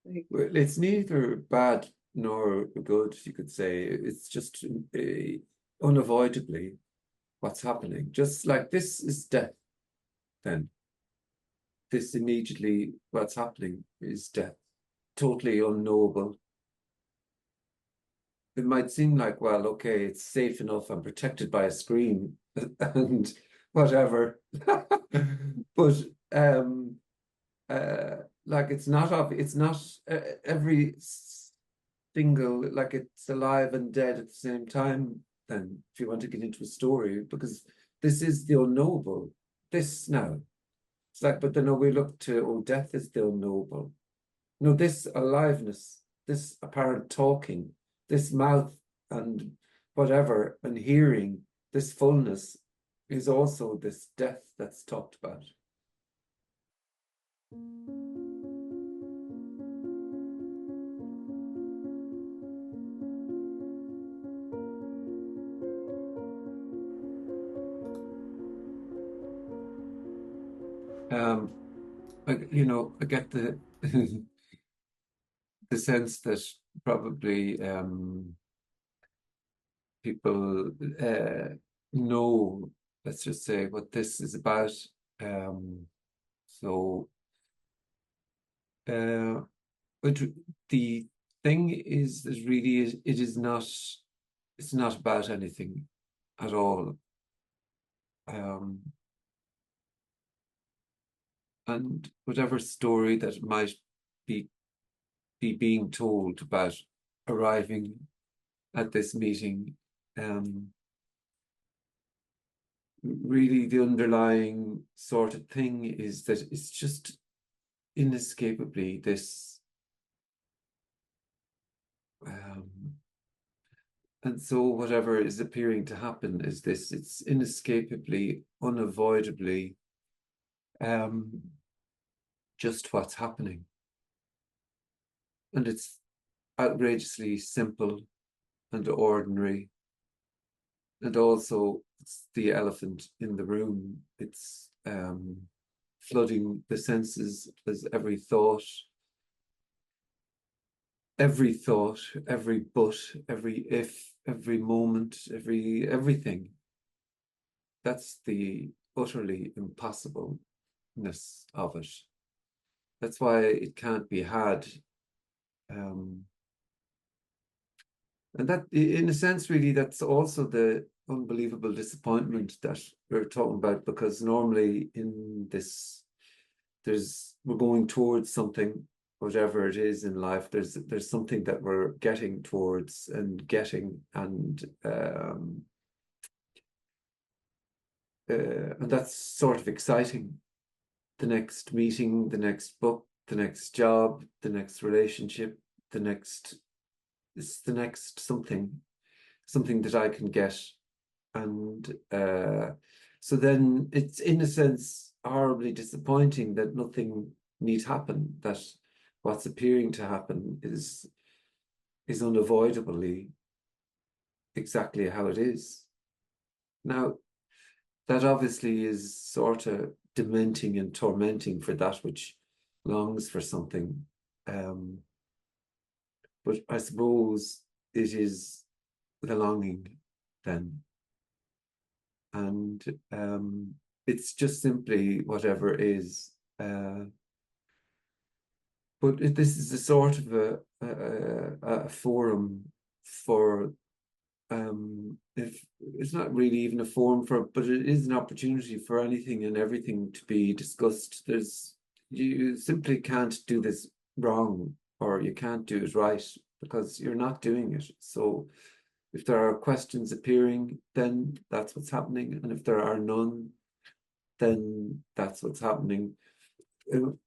Well, it's neither bad nor good, you could say. It's just unavoidably what's happening. Just like this is death, then. This immediately, what's happening is death. Totally unknowable. It might seem like, well, okay, it's safe enough. I'm protected by a screen and whatever. But um, like it's not every single, like it's alive and dead at the same time. Then, if you want to get into a story, because this is the unknowable. This now, it's like, but then no, we look to, oh, death is the unknowable. No, this aliveness, this apparent talking, this mouth and whatever, and hearing, this fullness is also this death that's talked about. Um, I get the the sense that probably people know, let's just say, what this is about. Um, so, uh, but the thing is that really it is not. It's not about anything at all. Um, and whatever story that might be being told about arriving at this meeting, um, really the underlying sort of thing is that it's just inescapably this, um, and so whatever is appearing to happen is this, it's inescapably, unavoidably, um, just what's happening. And it's outrageously simple and ordinary. And also, it's the elephant in the room. It's flooding the senses as every thought, every but, every if, every moment, everything. That's the utterly impossibleness of it. That's why it can't be had. Um, And that, in a sense, really, that's also the unbelievable disappointment that we're talking about, because normally in this, we're going towards something, whatever it is in life. There's something that we're getting towards and getting, and that's sort of exciting. The next meeting, the next book, the next job, the next relationship, the next, it's the next something that I can get. And so then it's in a sense horribly disappointing that nothing need happen, that what's appearing to happen is unavoidably exactly how it is. Now, that obviously is sort of dementing and tormenting for that which longs for something. Um, but I suppose it is the longing then. And it's just simply whatever is. But this is a sort of a forum for, if it's not really even a forum for, but it is an opportunity for anything and everything to be discussed. You simply can't do this wrong, or you can't do it right, because you're not doing it. So if there are questions appearing, then that's what's happening. And if there are none, then that's what's happening.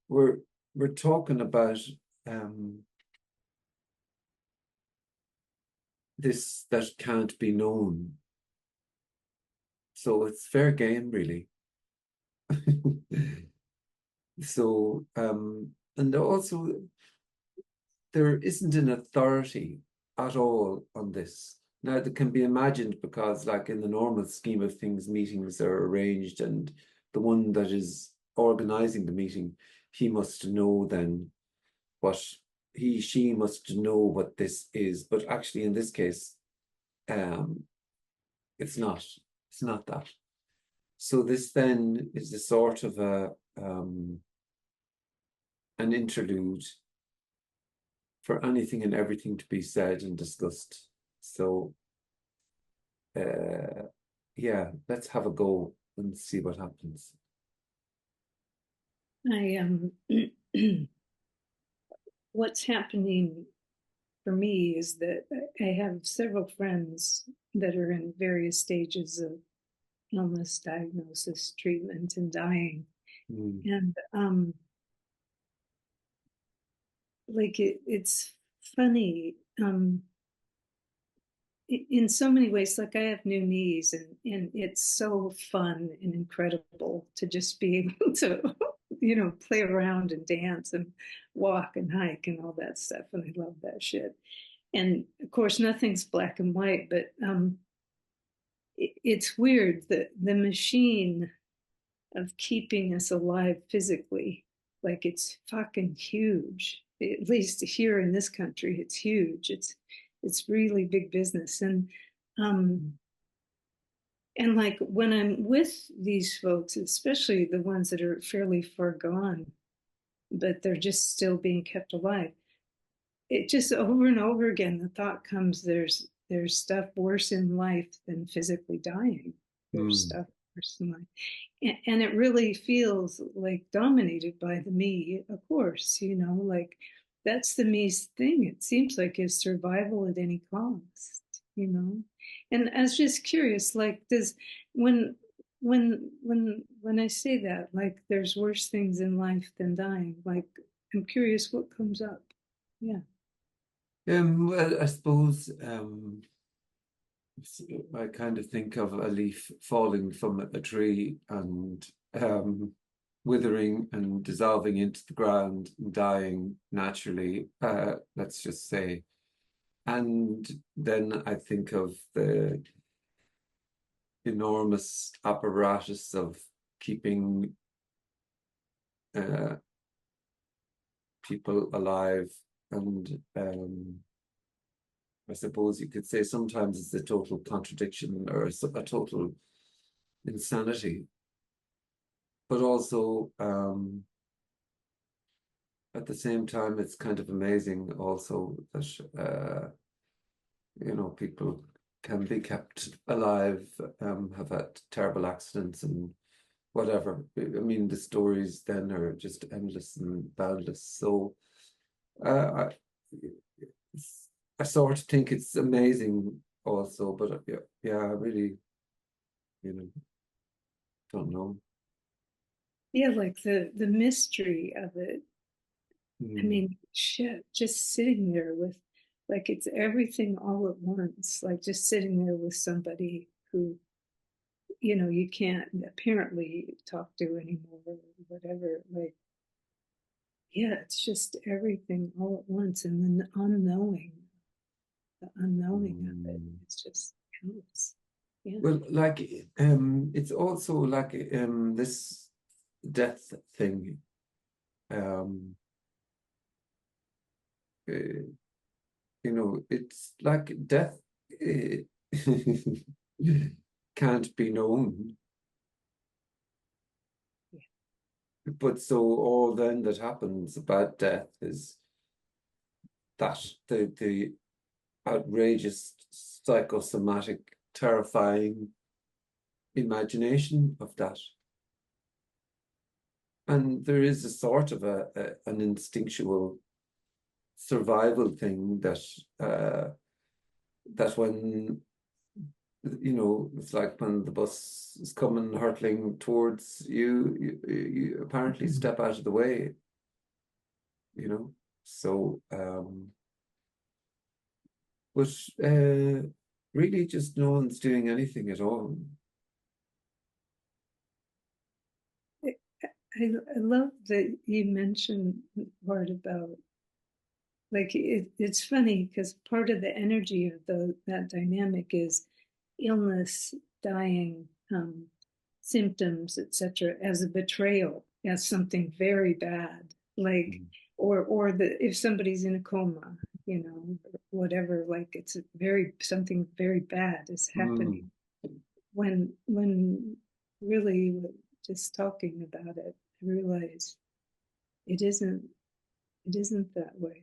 We're talking about um, this that can't be known, so it's fair game, really. So, and also there isn't an authority at all on this. Now, that can be imagined because, like in the normal scheme of things, meetings are arranged, and the one that is organizing the meeting, he must know then what she must know what this is, but actually in this case, um, it's not. It's not that. So this then is a sort of an interlude for anything and everything to be said and discussed. So yeah, let's have a go and see what happens. What's happening for me is that I have several friends that are in various stages of illness, diagnosis, treatment, and dying. Mm. And like it's funny in so many ways. Like I have new knees, and it's so fun and incredible to just be able to, play around and dance and walk and hike and all that stuff. And I love that shit. And of course, nothing's black and white, but it's weird that the machine of keeping us alive physically, like it's fucking huge. At least here in this country, it's huge. It's really big business. Um, and like when I'm with these folks, especially the ones that are fairly far gone, but they're just still being kept alive, it just over and over again the thought comes, there's stuff worse in life than physically dying. There's Mm. stuff worse in life, and it really feels like dominated by the me, of course, like that's the me's thing. It seems like is survival at any cost, you know. And I was just curious, like, does when when I say that, like there's worse things in life than dying, like I'm curious what comes up. Yeah. Well, I suppose I kind of think of a leaf falling from a tree and withering and dissolving into the ground and dying naturally, let's just say. And then I think of the enormous apparatus of keeping uh, people alive. And I suppose you could say sometimes it's a total contradiction or a total insanity, but also at the same time, it's kind of amazing also that people can be kept alive, have had terrible accidents and whatever. I mean, the stories then are just endless and boundless. So I, I sort of think it's amazing also, but yeah, yeah, I really, you know, don't know. Yeah, like the mystery of it. I Mm, mean, shit, just sitting there with, like, it's everything all at once, like just sitting there with somebody who, you can't apparently talk to anymore or whatever. Like, yeah, it's just everything all at once. And then the unknowing of it mm. is just countless. Yeah. Well, like, it's also like this death thing. Um, uh, it's like death can't be known. Yeah. But so all then that happens about death is that the outrageous, psychosomatic, terrifying imagination of that. And there is a sort of an instinctual survival thing that when it's like when the bus is coming hurtling towards you, you apparently step out of the way, you know. So but really just no one's doing anything at all. I love that you mentioned the part about, like, it's funny because part of the energy of that dynamic is illness, dying, symptoms, etc., as a betrayal, as something very bad, like, Mm. or the if somebody's in a coma, whatever, like it's something very bad is happening. Mm. When really just talking about it, I realize it isn't it isn't that way.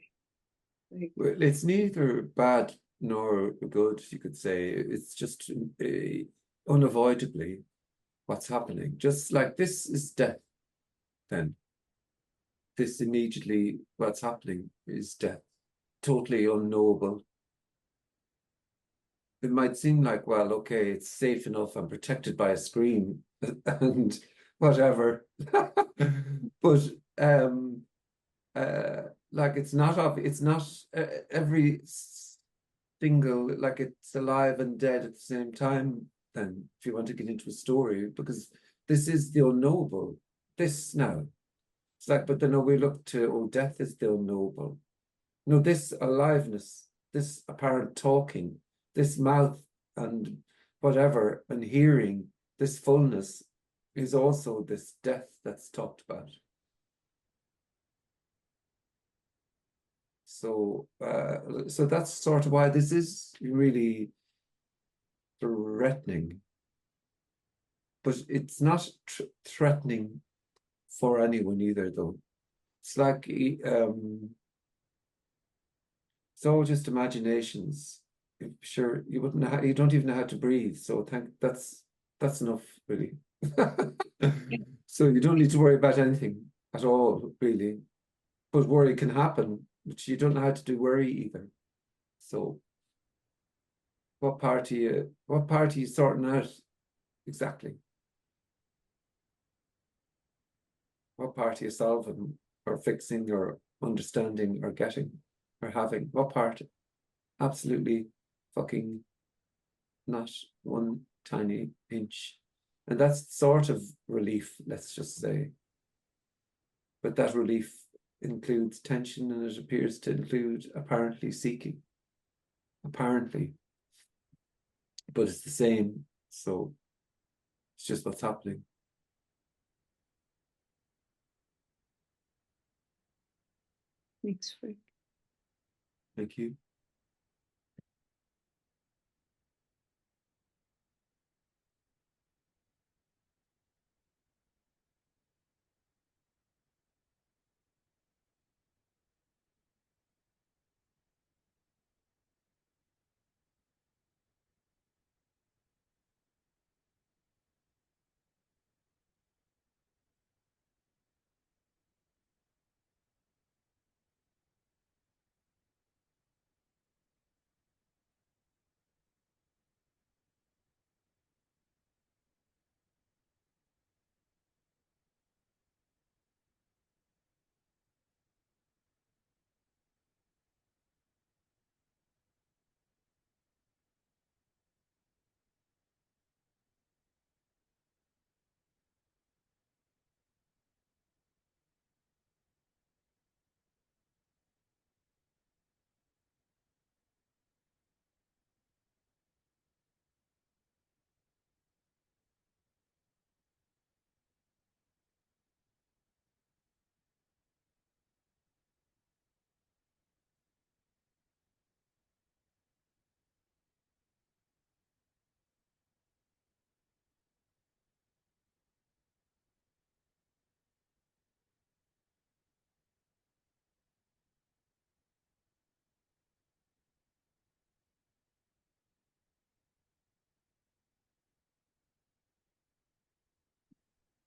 Like Well, it's neither bad nor good, you could say. It's just unavoidably what's happening. Just like this is death, then. This immediately, what's happening is death. Totally unknowable. It might seem like, well, okay, it's safe enough. I'm protected by a screen and whatever. But um, uh, like it's not every single, like it's alive and dead at the same time. Then, if you want to get into a story, because this is the unknowable. This now, it's like, but then we look to, oh, death is the unknowable. No, this aliveness, this apparent talking, this mouth and whatever, and hearing, this fullness is also this death that's talked about. So that's sort of why this is really threatening, but it's not threatening for anyone either, though. It's like it's all just imaginations. Sure, you don't even know how to breathe. So that's enough, really. So you don't need to worry about anything at all, really. But worry can happen, but you don't know how to do worry either. So what part are you sorting out exactly? What part are you solving or fixing or understanding or getting or having? What part? Absolutely fucking not one tiny inch. And that's sort of relief, let's just say. But that relief includes tension and it appears to include apparently seeking. Apparently. But it's the same. So it's just what's happening. thanks, Frank. Thank you.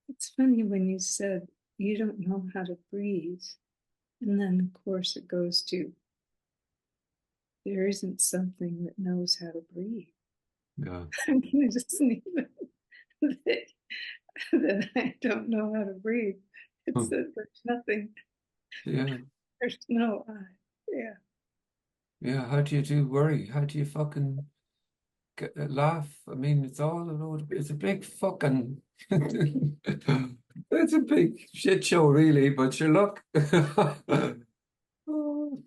It's funny when you said you don't know how to breathe. And then, of course, it goes to there isn't something that knows how to breathe. Yeah. I mean, it doesn't even that, that I don't know how to breathe. It's Hmm. that there's nothing, Yeah. there's no I. Yeah. Yeah. How do you do worry? How do you fucking laugh? I mean, it's all a load of, it's a big fucking it's a big shit show, really, but sure look. Oh,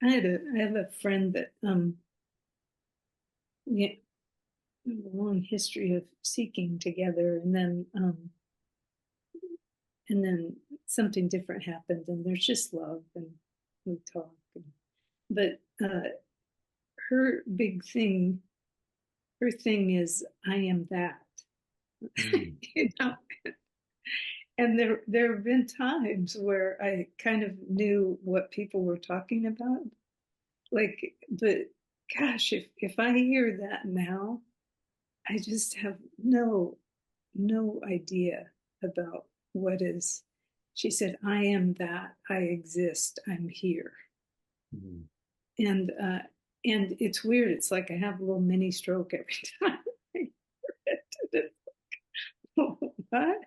I have a friend that yeah, a long history of seeking together, and then something different happened, and there's just love, and we talk. But her big thing, her thing is, I am that, Mm. you know. And there have been times where I kind of knew what people were talking about, like, but gosh, if I hear that now, I just have no idea about what is. She said, I am that, I exist, I'm here. Mm. And and it's weird. It's like I have a little mini stroke every time I hear it. What?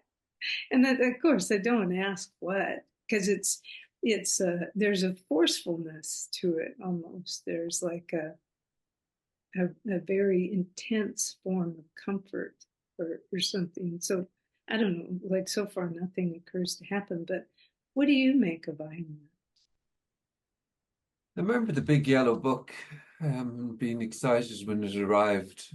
And then of course I don't ask what, because it's there's a forcefulness to it almost. There's like a very intense form of comfort or something. So I don't know, like so far nothing occurs to happen, but what do you make of Ayn? I remember the big yellow book, being excited when it arrived.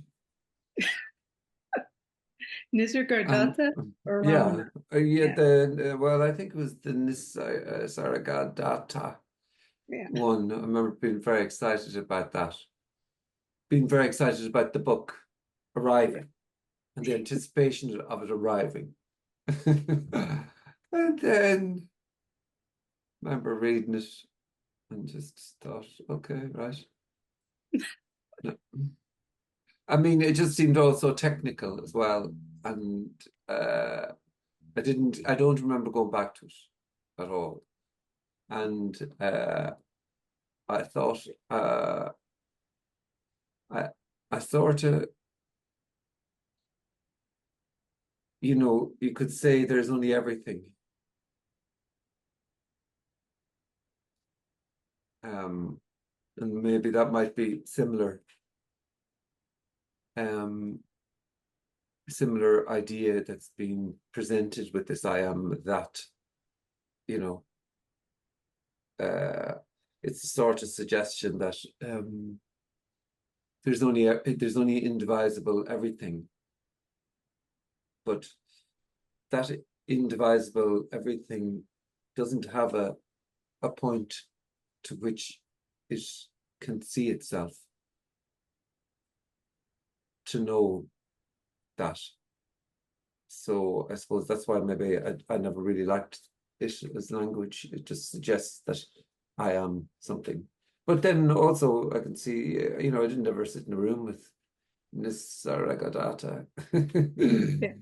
And Nisargadatta or yeah, Ramana? yeah, Yeah, the well, I think it was the Nisargadatta yeah, one. I remember being very excited about that, being very excited about the book yeah. arriving and the anticipation of it arriving. And then I remember reading it and just thought, okay, right. No. I mean, it just seemed all so technical as well. And uh, I don't remember going back to it at all. And I thought, I, I sort of, you could say there's only everything. Um, and maybe that might be um, similar idea that's been presented with this I am that, you know, uh, it's a sort of suggestion that there's only indivisible everything, but that indivisible everything doesn't have a point to which it can see itself to know that. So I suppose that's why maybe I never really liked it as language. It just suggests that I am something. But then also I can see, I didn't ever sit in a room with Nisargadatta. Yeah.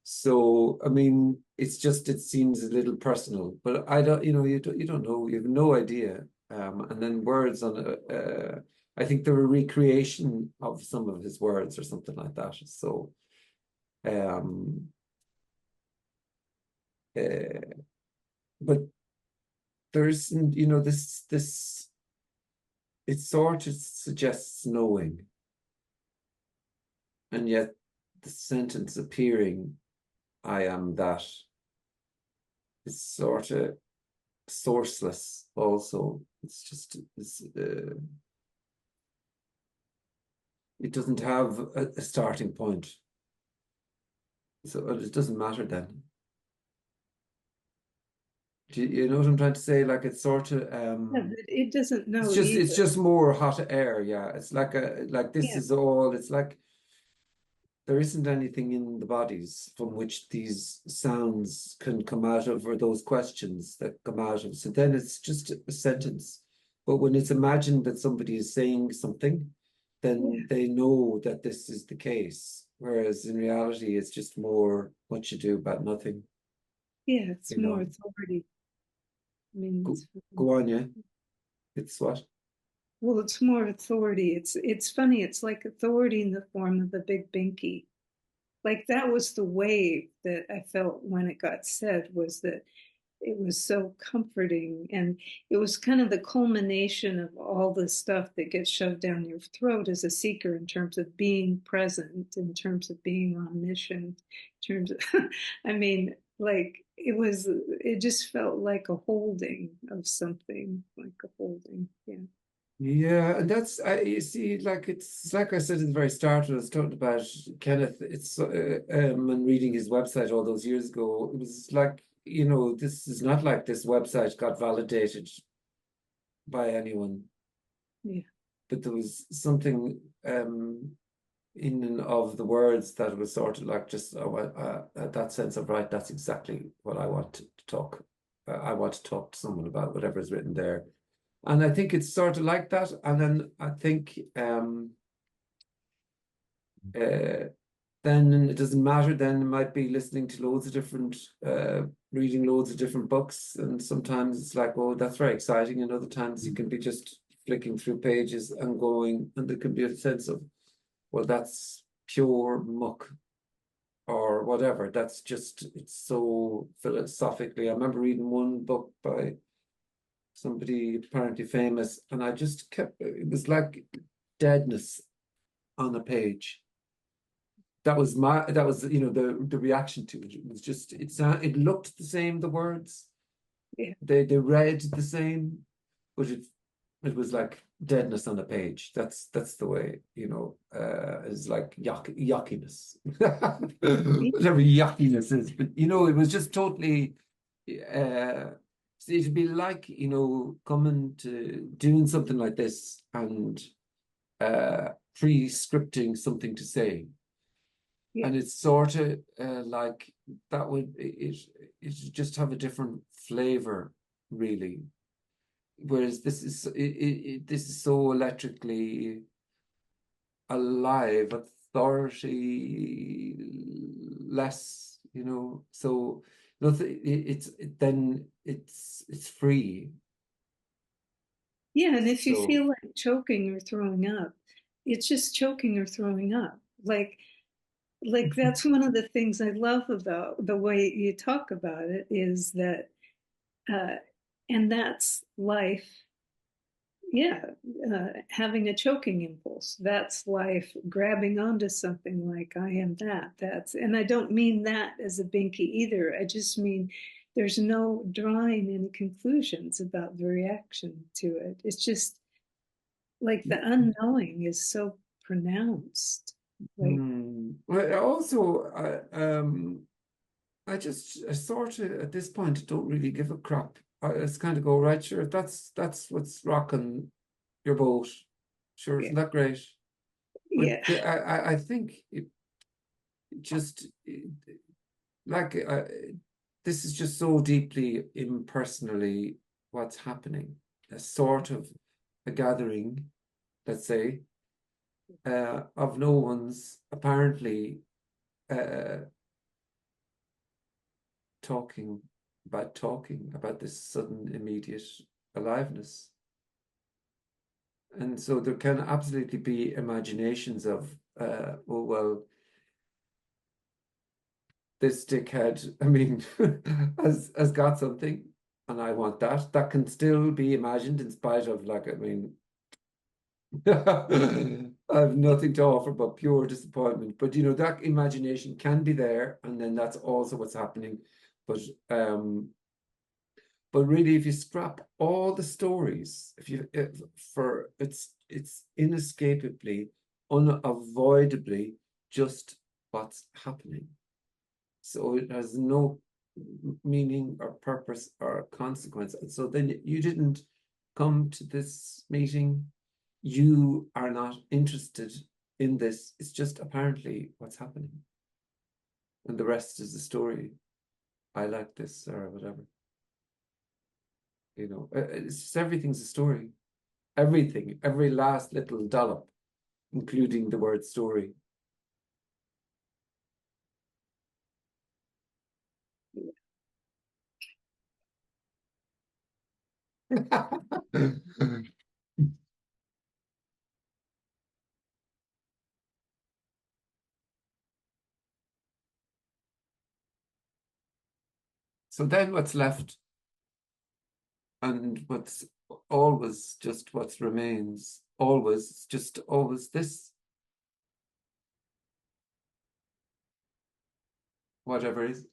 So I mean, it seems a little personal, but I don't, you don't know, you have no idea. And then words on I think they're a recreation of some of his words or something like that. So um, uh, but there isn't, this it sort of suggests knowing, and yet the sentence appearing, I am that, is sort of sourceless also. It doesn't have a starting point. So it doesn't matter then. Do you know what I'm trying to say? Like it's sort of Yeah, but it doesn't it's know just it's either. just more hot air, yeah. It's like this Yeah, is all, it's like there isn't anything in the bodies from which these sounds can come out of, or those questions that come out of. So then it's just a sentence. But when it's imagined that somebody is saying something, then yeah, they know that this is the case. Whereas in reality, it's just more what you do about nothing, yeah. It's you more know. authority. I mean, Go, go on, yeah. It's what? well, it's more authority. It's funny. It's like authority in the form of a big binky. Like that was the wave that I felt when it got said, was that it was so comforting, and it was kind of the culmination of all the stuff that gets shoved down your throat as a seeker, in terms of being present, in terms of being omniscient, in terms of I mean, like it just felt like a holding of something, like a holding. Yeah. Yeah, and that's you see, like it's like I said at the very start when I was talking about Kenneth. It's and reading his website all those years ago. It was like, this is not like this website got validated by anyone, Yeah. but there was something in and of the words that was sort of like just that sense of right. That's exactly what I want to talk. I want to talk to someone about whatever is written there. And I think it's sort of like that. And then I think uh, then it doesn't matter. Then it might be listening to loads of different, reading loads of different books. And sometimes it's like, oh, that's very exciting. And other times you can be just flicking through pages and going, and there can be a sense of, well, that's pure muck or whatever. That's just, it's so philosophically. I remember reading one book by somebody apparently famous, and I just kept, it was like deadness on a page. That was, the reaction to it. It was just, it looked the same, the words, Yeah. they read the same, but it was like deadness on a page. That's the way, it's like yuckiness. Whatever yuckiness is. But it was just totally it'd be like, coming to doing something like this and pre-scripting something to say. Yeah. And it's sort of like that would it just have a different flavor, really. Whereas this is so electrically alive, authority less, So nothing. Then it's free. Yeah. And if you So feel like choking or throwing up, it's just choking or throwing up. Like that's one of the things I love about the way you talk about it is that, uh, and that's life. Yeah, having a choking impulse. That's life grabbing onto something like I am that. And I don't mean that as a binky either. I just mean there's no drawing any conclusions about the reaction to it. It's just like the unknowing is so pronounced. Like, Well, also, I sort of at this point don't really give a crap. I just kind of go, right, sure, that's what's rocking your boat. Sure, yeah, isn't that great? But yeah, I think it just like this is just so deeply impersonally what's happening. A sort of a gathering, let's say, of no one's apparently uh, talking about this sudden immediate aliveness. And so there can absolutely be imaginations of, oh, well, this dickhead, I mean, has got something, and I want that. That can still be imagined in spite of, like, I mean, I have nothing to offer but pure disappointment. But that imagination can be there, and then that's also what's happening. But um, But really, if you scrap all the stories, for it's inescapably, unavoidably just what's happening. So it has no meaning or purpose or consequence. And so then you didn't come to this meeting. You are not interested in this. It's just apparently what's happening. And the rest is the story. I like this or whatever. It's just everything's a story. Everything, every last little dollop, including the word story. So then what's left and what's always just what remains, always, just always this, whatever is.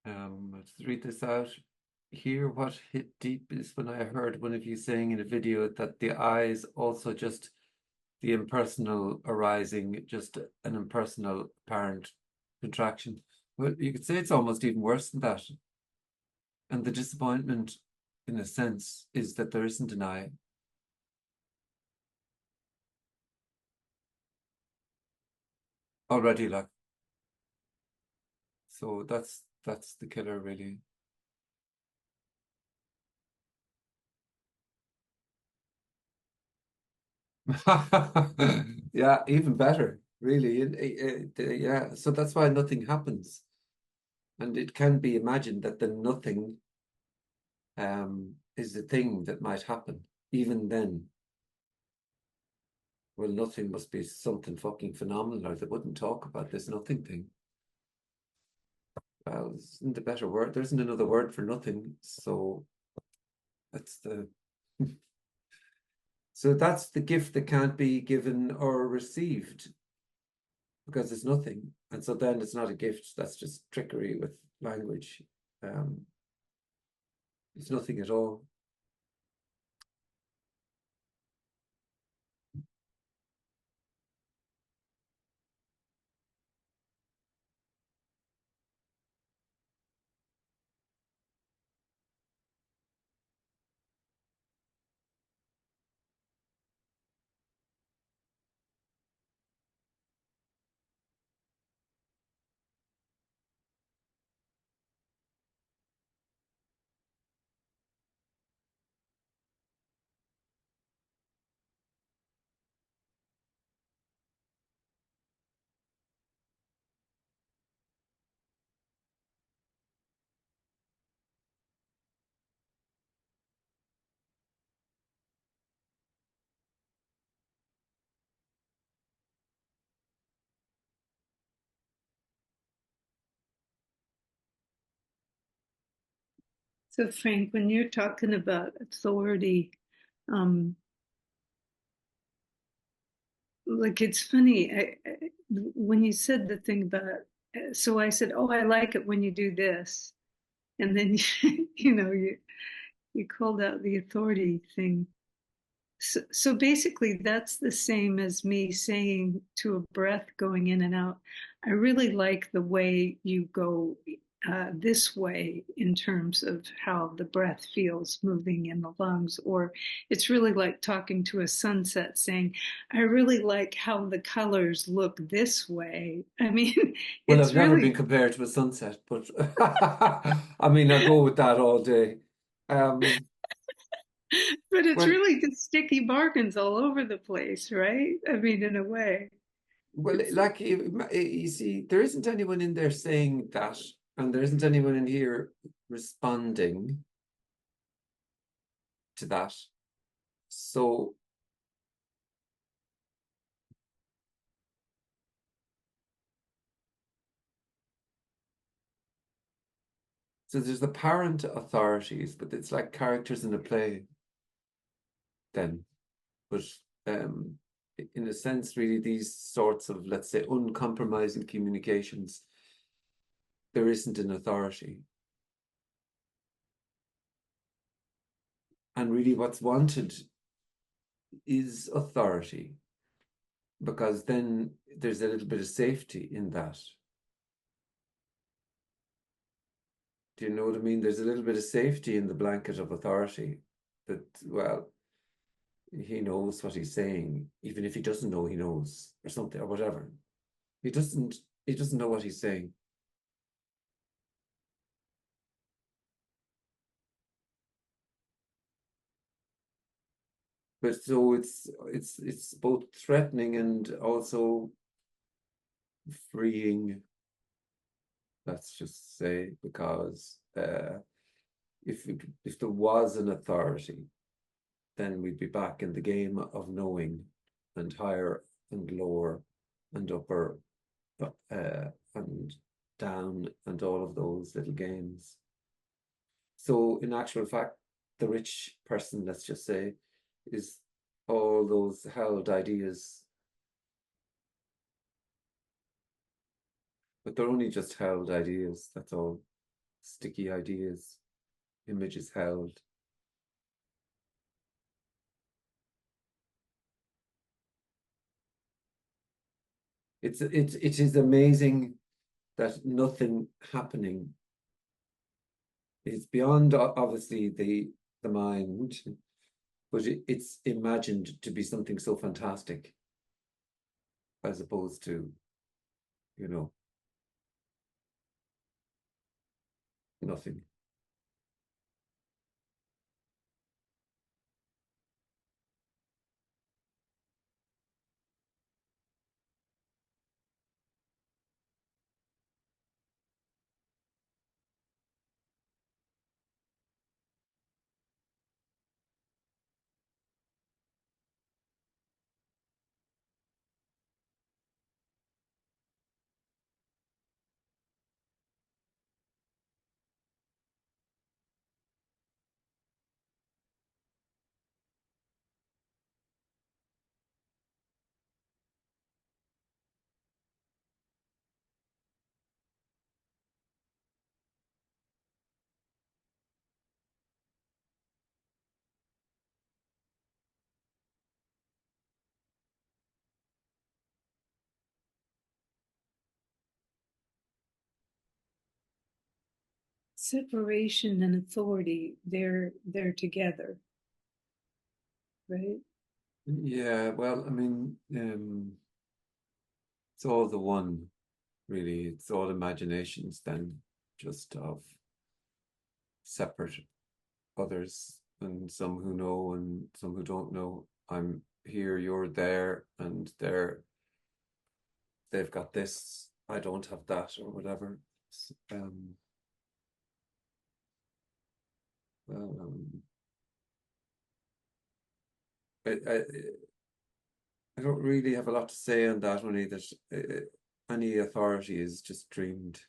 Let's read this out. Here, what hit deep is when I heard one of you saying in a video that the I is also just the impersonal arising, just an impersonal apparent contraction. Well, you could say it's almost even worse than that. And the disappointment, in a sense, is that there isn't an I already, like, so that's the killer, really. Yeah, even better, really. Yeah, so that's why nothing happens. And it can be imagined that the nothing is the thing that might happen. Even then, well, nothing must be something fucking phenomenal, or they wouldn't talk about this nothing thing. Well, isn't a better word? There isn't another word for nothing. So that's the so that's the gift that can't be given or received because it's nothing. And so then it's not a gift. That's just trickery with language. Um, it's nothing at all. So, Frank, when you're talking about authority, um, like it's funny when you said the thing about, so I said, oh, I like it when you do this. And then, you called out the authority thing. So basically, that's the same as me saying to a breath going in and out, I really like the way you go this way in terms of how the breath feels moving in the lungs. Or it's really like talking to a sunset saying, I really like how the colors look this way. I mean, Well, I've it's never really, been compared to a sunset, but I mean, I'll go with that all day. Um, but it's well, really just sticky bargains all over the place, right? I mean, in a way. well, It's like you see, there isn't anyone in there saying that, and there isn't anyone in here responding to that. So, so there's apparent authorities, but it's like characters in a play then. But um, in a sense, really, these sorts of, let's say, uncompromising communications, there isn't an authority. And really, what's wanted is authority, because then there's a little bit of safety in that. Do you know what I mean? There's a little bit of safety in the blanket of authority that, well, he knows what he's saying, even if he doesn't know he knows, or something, or whatever. He doesn't he doesn't know what he's saying. But so it's both threatening and also freeing, let's just say, because if there was an authority, then we'd be back in the game of knowing, and higher and lower and upper and down and all of those little games. So in actual fact, the rich person, let's just say, is all those held ideas, but they're only just held ideas, that's all. sticky ideas, images held. It is amazing that nothing happening is beyond obviously the mind, but it's imagined to be something so fantastic as opposed to, you know, nothing. Separation and authority, they're together, right? Yeah, well, I mean, it's all the one, really. It's all imaginations then, just of separate others, and some who know and some who don't know. I'm here, you're there, and they've got this, I don't have that, or whatever. Um, well, I I don't really have a lot to say on that, only that any authority is just dreamed.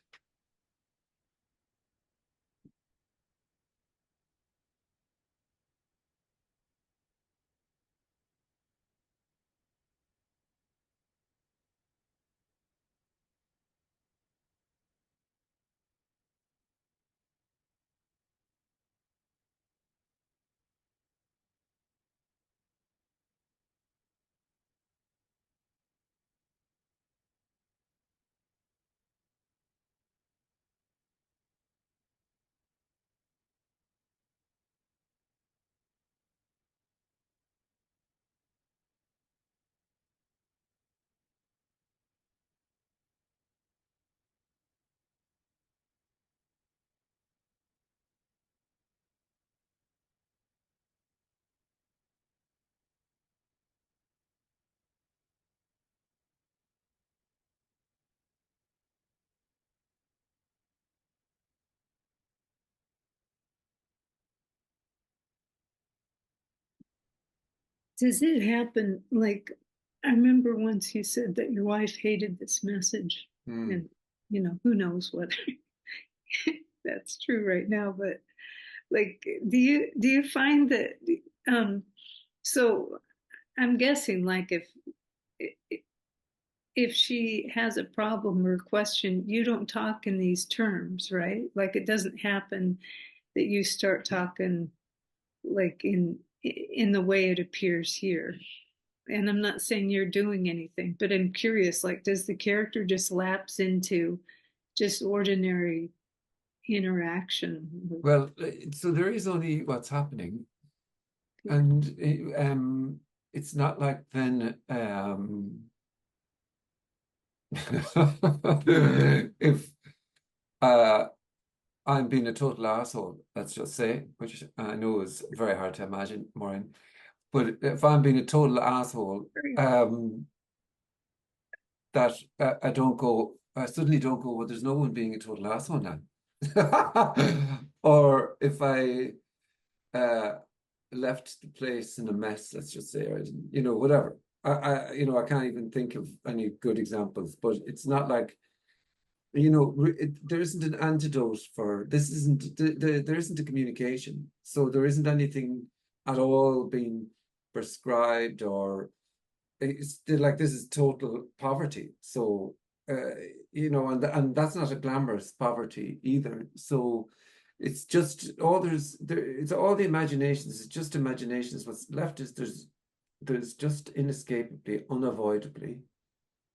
Does it happen like I remember once you said that your wife hated this message, Hmm. and who knows whether that's true right now, but like do you find that um so I'm guessing like if she has a problem or question, you don't talk in these terms, right? Like it doesn't happen that you start talking like in the way it appears here. And I'm not saying you're doing anything, but I'm curious, like, does the character just lapse into just ordinary interaction? Well, so there is only what's happening, Yeah. and it's not like then if uh, I'm being a total asshole, let's just say, which I know is very hard to imagine, Maureen, but if I'm being a total asshole, that I suddenly don't go, well, there's no one being a total asshole now. Or if I uh, left the place in a mess, let's just say, or I didn't, whatever. I can't even think of any good examples, but it's not like, there isn't an antidote for this. Isn't there isn't a communication, so there isn't anything at all being prescribed, or it's like this is total poverty. So and that's not a glamorous poverty either. So it's just all it's all the imaginations. It's just imaginations. What's left is there's just inescapably, unavoidably,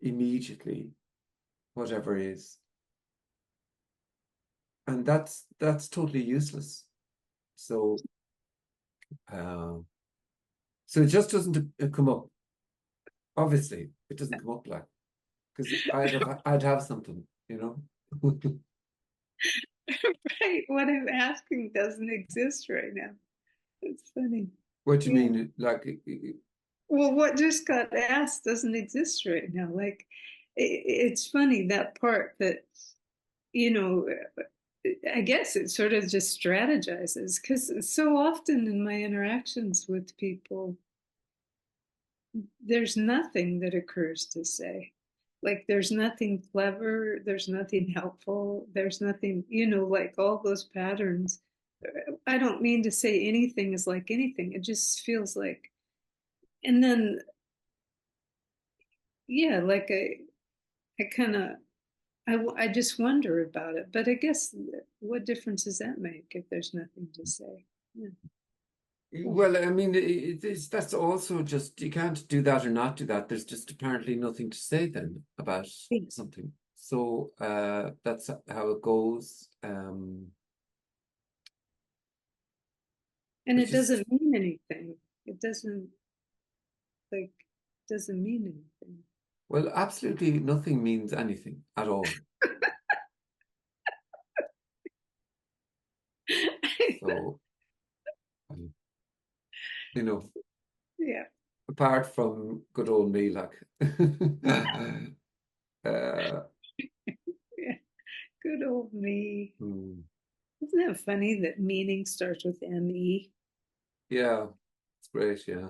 immediately, whatever is, and that's totally useless. So uh, so it just doesn't come up. Obviously, it doesn't come up like because I'd have something. Right. What I'm asking doesn't exist right now. It's funny. What do you Yeah. mean? Like, Well, what just got asked doesn't exist right now. Like, it's funny that part that, you know, I guess it sort of just strategizes because so often in my interactions with people, there's nothing that occurs to say. Like, there's nothing clever, there's nothing helpful, there's nothing, like all those patterns. I don't mean to say anything is like anything. It just feels like, and then, yeah, like I kind of, I just wonder about it. But I guess what difference does that make if there's nothing to say? Yeah. Well, well, I mean, that's also just you can't do that or not do that. There's just apparently nothing to say then about something. So that's how it goes. and Which it is doesn't mean anything. It like doesn't mean anything. well, absolutely nothing means anything at all. So um, you know, Yeah, apart from good old me, like uh, yeah. Good old me. hmm, Isn't that funny that meaning starts with M-E? yeah, it's great. Yeah,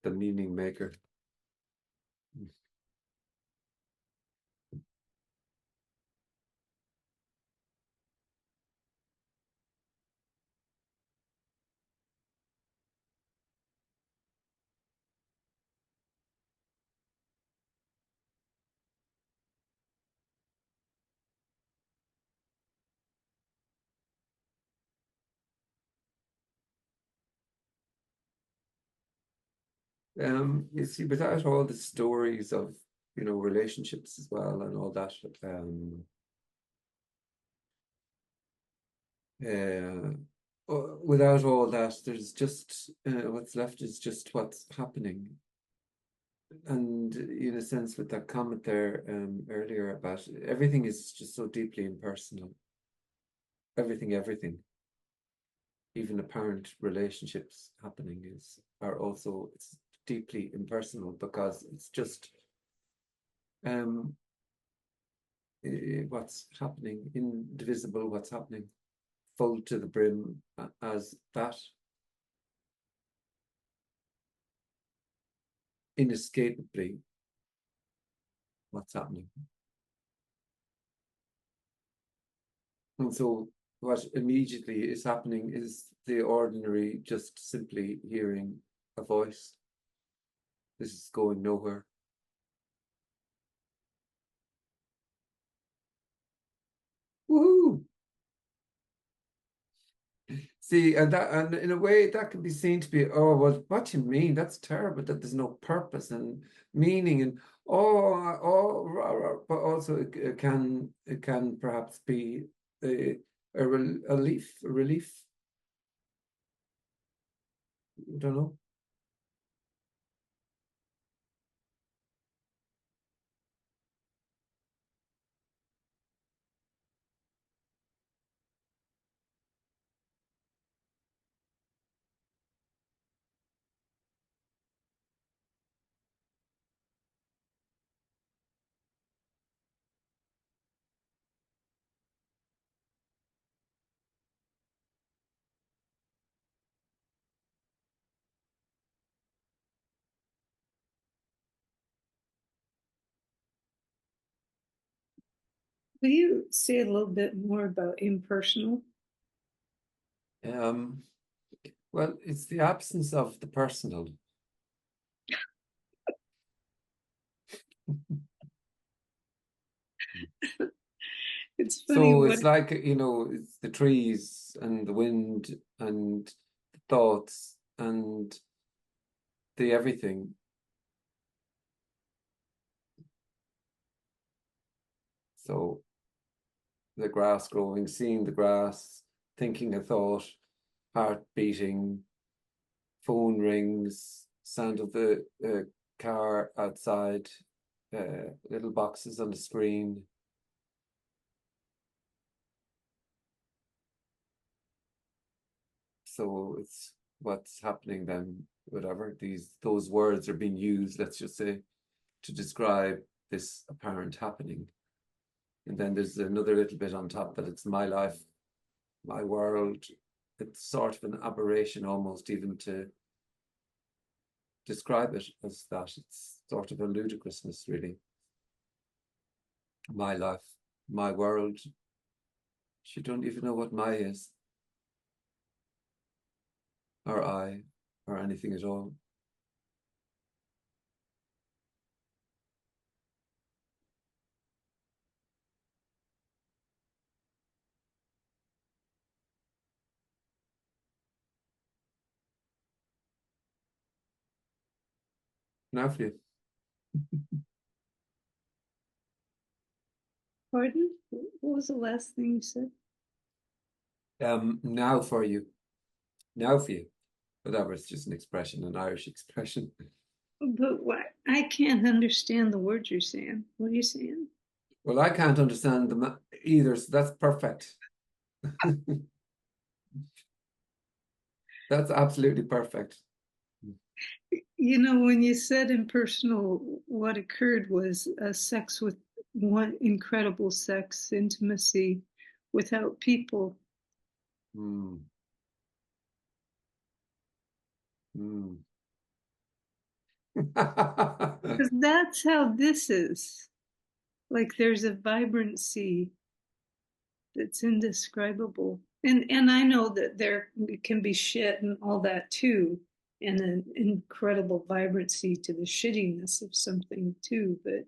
the meaning maker. You see, without all the stories of, relationships as well and all that, uh, without all that, there's just what's left is just what's happening. And in a sense, with that comment there earlier about everything is just so deeply impersonal. Everything, even apparent relationships happening are also it's deeply impersonal because it's just um what's happening, indivisible, what's happening, full to the brim as that, inescapably what's happening. And so what immediately is happening is the ordinary, just simply hearing a voice. This is going nowhere. Woohoo! See, and in a way that can be seen to be, oh, well, what do you mean? That's terrible that there's no purpose and meaning and but also it can perhaps be a relief. I don't know. Will you say a little bit more about impersonal? Um, well, it's the absence of the personal. It's funny So what it's like, it's the trees and the wind and the thoughts and the everything. So the grass growing, seeing the grass, thinking a thought, heart beating, phone rings, sound of the car outside, little boxes on the screen. So it's what's happening then, whatever those words are being used, let's just say, to describe this apparent happening. And then there's another little bit on top that it's my life, my world. It's sort of an aberration almost even to describe it as that. It's sort of a ludicrousness, really. My life, my world. She don't even know what my is, or I, or anything at all. Now for you. pardon? What was the last thing you said? Now for you. Now for you. Whatever, it's just an expression, an Irish expression. But what I can't understand the words you're saying. What are you saying? Well, I can't understand them either, so that's perfect. That's absolutely perfect. You know, when you said impersonal, what occurred was a sex with one incredible sex intimacy without people. Mm. Mm. Because that's how this is. Like there's a vibrancy that's indescribable. And I know that there can be shit and all that too, and an incredible vibrancy to the shittiness of something too, but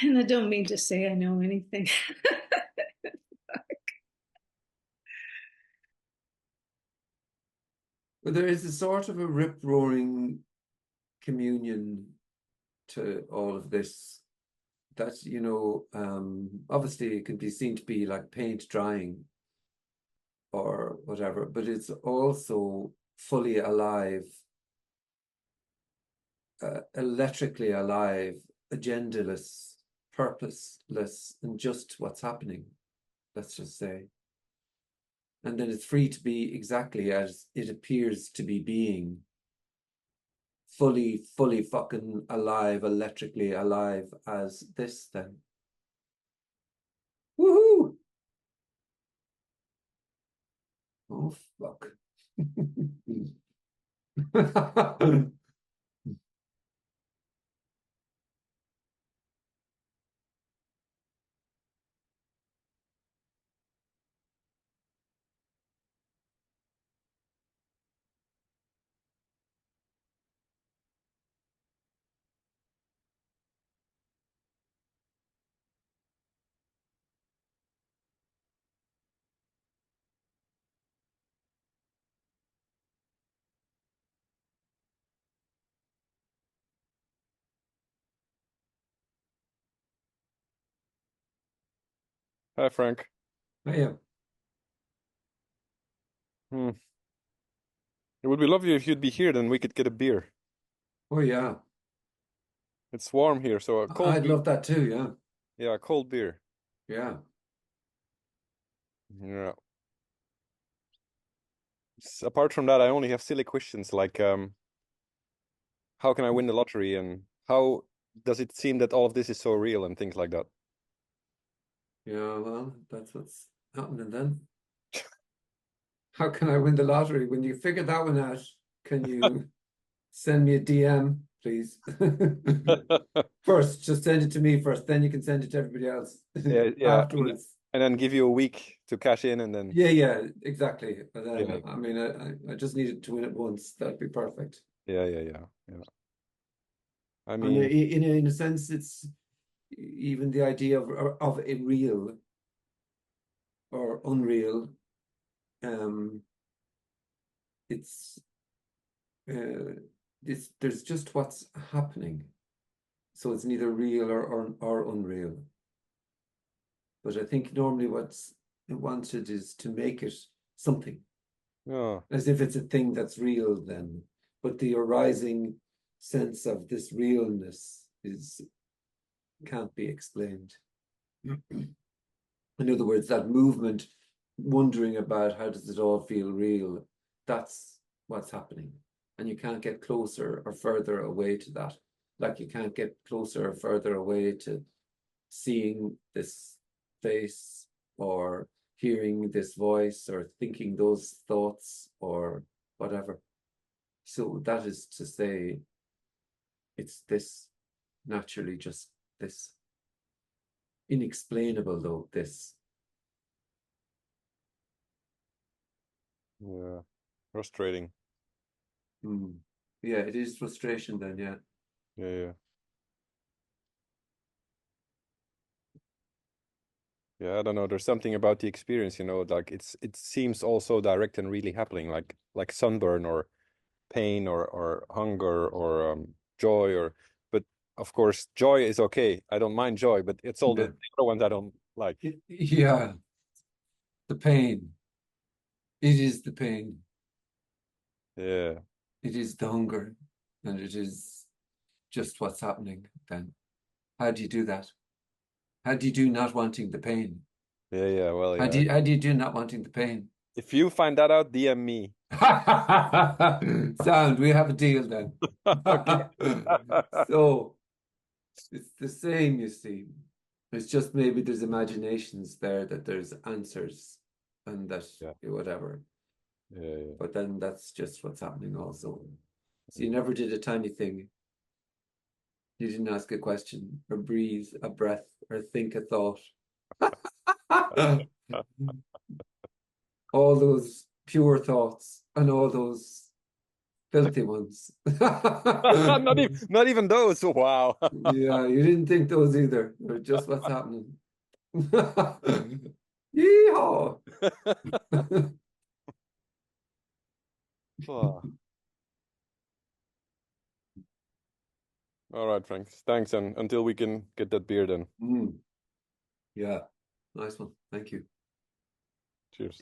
and I don't mean to say I know anything. But there is a sort of a rip-roaring communion to all of this that, obviously it can be seen to be like paint drying or whatever, but it's also fully alive, electrically alive, agendaless, purposeless, and just what's happening, let's just say. And then it's free to be exactly as it appears to be being, fully fucking alive, electrically alive as this then. Woohoo! Oh, fuck. Hi, Frank. Yeah. Hmm. It would be lovely if you'd be here, then we could get a beer. Oh, yeah. It's warm here, so a cold I'd beer. love that too. Yeah. Yeah, a cold beer. Yeah. Yeah. Apart from that, I only have silly questions like, how can I win the lottery, and how does it seem that all of this is so real, and things like that. Yeah. Well, that's what's happening then. How can I win the lottery? When you figure that one out, can you send me a DM, please? First, just send it to me first, then you can send it to everybody else Yeah, yeah, afterwards. and then give you a week to cash in, and then Yeah, exactly. But yeah, then, I mean, I just needed to win it once. That'd be perfect. yeah, yeah, yeah, yeah. I And mean, in a sense, it's even the idea of a real or unreal. It's there's just what's happening. So it's neither real or unreal. But I think normally what's wanted is to make it something, yeah, as if it's a thing that's real then. But the arising sense of this realness is can't be explained. In other words, that movement, wondering about how does it all feel real, that's what's happening. And you can't get closer or further away to that. Like you can't get closer or further away to seeing this face or hearing this voice or thinking those thoughts or whatever. So that is to say, it's this naturally just this inexplainable though, this. yeah, frustrating. Yeah, it is frustration then, yeah. Yeah, yeah. Yeah, I don't know. There's something about the experience, you know, like it seems all so direct and really happening, like sunburn or pain or hunger or joy or. But of course, joy is okay. I don't mind joy, but it's all Yeah. the other ones I don't like. Yeah, the pain. It is the pain. Yeah, It is the hunger. And it is just what's happening then. How do you do that? How do you do not wanting the pain? yeah, yeah. Well, How do yeah. you how do you do not wanting the pain? If you find that out, DM me. Sound, we have a deal then. Okay. So it's the same, you see. It's just maybe there's imaginations there that there's answers and that Yeah, whatever. yeah, yeah. But then that's just what's happening also. So you Mm. never did a tiny thing. You didn't ask a question or breathe a breath or think a thought. All those pure thoughts and all those filthy ones. Not even those. Wow. Yeah, you didn't think those either. They're just what's happening. Yeehaw! Oh. All right, Frank. Thanks, and until we can get that beer, then. Yeah, nice one. Thank you. Cheers.